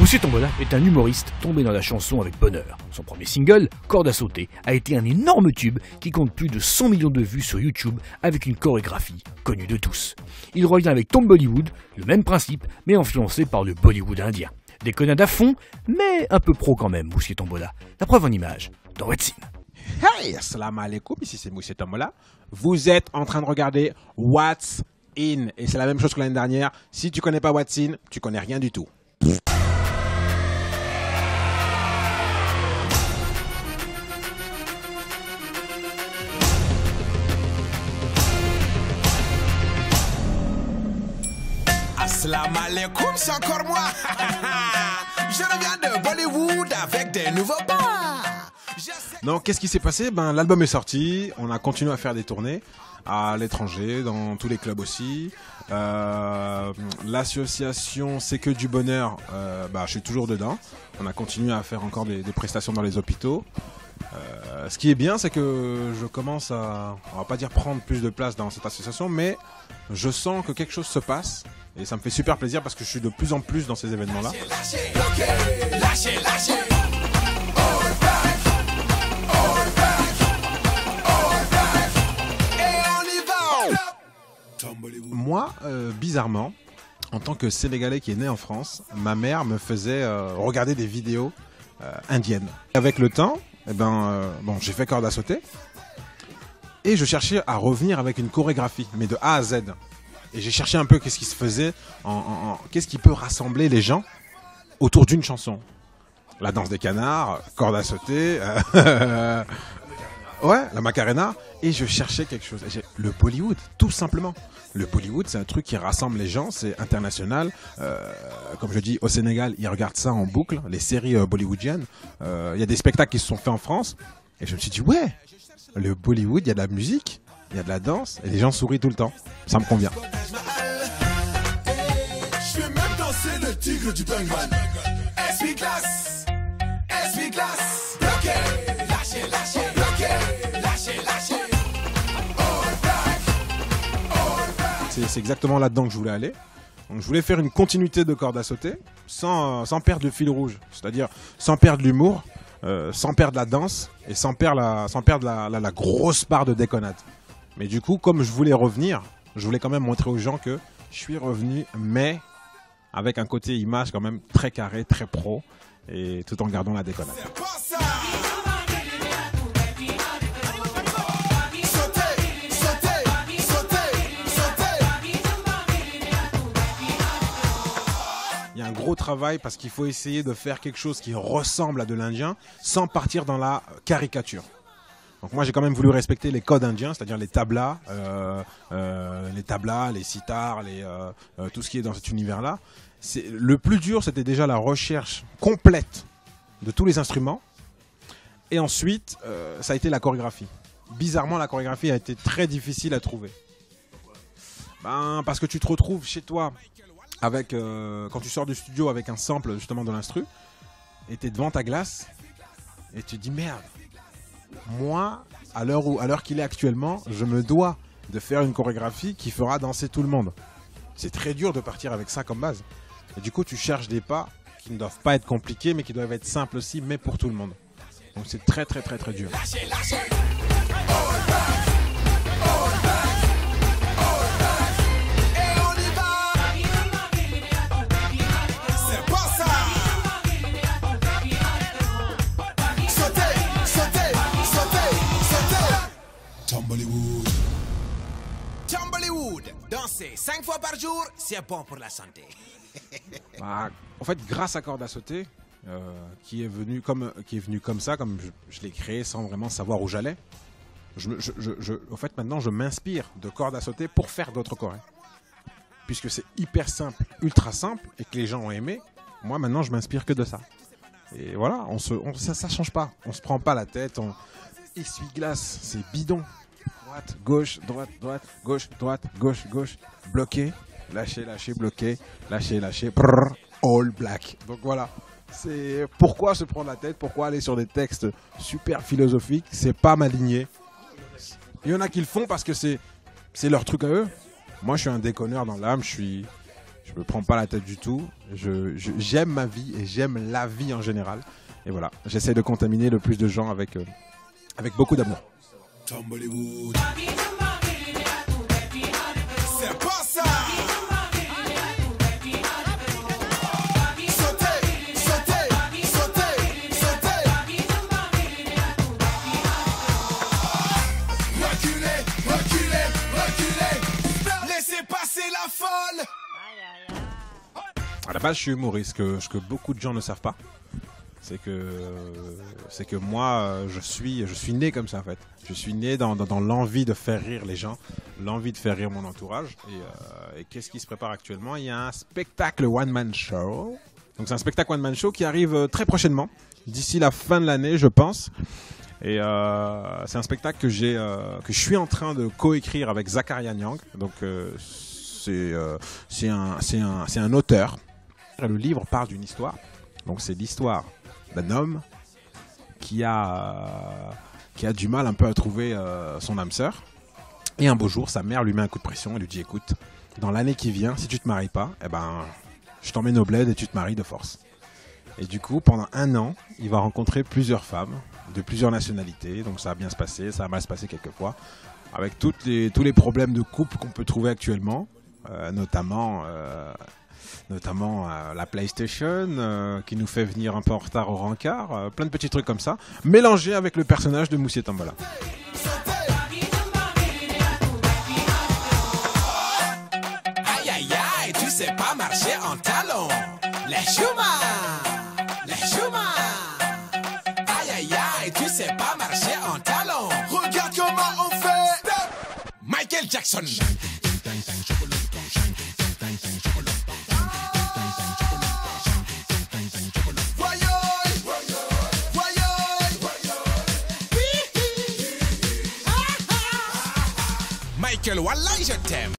Moussié Tombola est un humoriste tombé dans la chanson avec bonheur. Son premier single, Corde à sauter, a été un énorme tube qui compte plus de 100 millions de vues sur YouTube avec une chorégraphie connue de tous. Il revient avec Tom Bollywood, le même principe, mais influencé par le Bollywood indien. Des connards à fond, mais un peu pro quand même, Moussié Tombola. La preuve en image, dans What's In. Hey, assalamu alaikum, ici c'est Moussié Tombola. Vous êtes en train de regarder What's In. Et c'est la même chose que l'année dernière. Si tu connais pas What's In, tu connais rien du tout. Assalamu alaikum, c'est encore moi. Je reviens de Bollywood avec des nouveaux pas. Donc qu'est-ce qui s'est passé? L'album est sorti, on a continué à faire des tournées à l'étranger, dans tous les clubs aussi. L'association C'est que du bonheur, je suis toujours dedans. On a continué à faire encore des prestations dans les hôpitaux. Ce qui est bien, c'est que je commence à, on va pas dire prendre plus de place dans cette association, mais je sens que quelque chose se passe. Et ça me fait super plaisir parce que je suis de plus en plus dans ces événements-là. Moi, bizarrement, en tant que Sénégalais qui est né en France, ma mère me faisait regarder des vidéos indiennes. Avec le temps, j'ai fait corde à sauter et je cherchais à revenir avec une chorégraphie, mais de A à Z. Et j'ai cherché un peu qu'est-ce qui se faisait, qu'est-ce qui peut rassembler les gens autour d'une chanson. La danse des canards, corde à sauter, ouais, la Macarena. Et je cherchais quelque chose. Le Bollywood, tout simplement. Le Bollywood, c'est un truc qui rassemble les gens, c'est international. Comme je dis, au Sénégal, ils regardent ça en boucle, les séries bollywoodiennes. Il y a des spectacles qui se sont faits en France. Et je me suis dit, ouais, le Bollywood, il y a de la musique. Il y a de la danse et les gens sourient tout le temps. Ça me convient. Je vais même danser le tigre du Bengale. Essuie-glace, essuie-glace. Bloqué, lâchez, lâchez, bloqué, lâchez, lâchez. All back, all back. C'est exactement là-dedans que je voulais aller. Donc je voulais faire une continuité de corde à sauter sans perdre le fil rouge. C'est-à-dire sans perdre l'humour, sans perdre la danse et sans perdre la grosse part de déconnade. Mais du coup, comme je voulais revenir, je voulais quand même montrer aux gens que je suis revenu, mais avec un côté image quand même très carré, très pro, et tout en gardant la déconnade. Il y a un gros travail parce qu'il faut essayer de faire quelque chose qui ressemble à de l'indien sans partir dans la caricature. Donc moi j'ai quand même voulu respecter les codes indiens, c'est-à-dire les tablas, les sitars, tout ce qui est dans cet univers-là. Le plus dur, c'était déjà la recherche complète de tous les instruments. Et ensuite, ça a été la chorégraphie. Bizarrement, la chorégraphie a été très difficile à trouver. Parce que tu te retrouves chez toi avec, quand tu sors du studio avec un sample justement de l'instru, et tu es devant ta glace, et tu te dis merde. Moi, à l'heure qu'il est actuellement, je me dois de faire une chorégraphie qui fera danser tout le monde. C'est très dur de partir avec ça comme base. Et du coup, tu cherches des pas qui ne doivent pas être compliqués, mais qui doivent être simples aussi, mais pour tout le monde. Donc c'est très très très très dur. Bollywood, danser 5 fois par jour, c'est bon pour la santé. En fait, grâce à Corde à sauter, qui est venu comme ça, comme je l'ai créé sans vraiment savoir où j'allais, en fait, maintenant, je m'inspire de Corde à sauter pour faire d'autres chorés. Puisque c'est hyper simple, ultra simple, et que les gens ont aimé, moi, maintenant, je m'inspire que de ça. Et voilà, ça change pas. On se prend pas la tête, on essuie-glace, c'est bidon. Droite, gauche, droite, droite, gauche, droite, gauche, gauche, bloqué, lâcher, lâcher, bloqué, lâcher, lâcher, prrr, all black. Donc voilà, c'est pourquoi se prendre la tête, pourquoi aller sur des textes super philosophiques, c'est pas ma lignée. Il y en a qui le font parce que c'est leur truc à eux. Moi, je suis un déconneur dans l'âme, je Je me prends pas la tête du tout. J'aime ma vie et j'aime la vie en général. Et voilà, j'essaie de contaminer le plus de gens avec beaucoup d'amour. Tumblewood. C'est pas ça. Sautez, sautez, sautez, sautez. Reculez, reculez, reculez. Laissez passer la folle. À la base, je suis humoriste, ce que beaucoup de gens ne savent pas. C'est que moi, je suis né comme ça en fait. Je suis né dans l'envie de faire rire les gens, l'envie de faire rire mon entourage. Et qu'est-ce qui se prépare actuellement? Il y a un spectacle one-man show. Donc c'est un spectacle one-man show qui arrive très prochainement, d'ici la fin de l'année, je pense. Et c'est un spectacle que je suis en train de coécrire avec Zakaria Nyang. Donc c'est un auteur. Le livre parle d'une histoire. Donc c'est l'histoire d'un homme qui a du mal un peu à trouver son âme sœur. Et un beau jour, sa mère lui met un coup de pression et lui dit: écoute, dans l'année qui vient, si tu te maries pas, eh ben, je t'emmène au bled et tu te maries de force. Et du coup, pendant 1 an, il va rencontrer plusieurs femmes de plusieurs nationalités. Donc ça va bien se passer, ça va mal se passer quelquefois, avec tous les problèmes de couple qu'on peut trouver actuellement, notamment la PlayStation qui nous fait venir un peu en retard au rencard, plein de petits trucs comme ça, mélangés avec le personnage de Moussié Tambala. Aïe aïe aïe, tu sais pas marcher en talons. Les choumas, les choumas. Aïe aïe aïe, tu sais pas marcher en talons. Regarde comment on fait. Michael Jackson. Michael, wallah, je t'aime.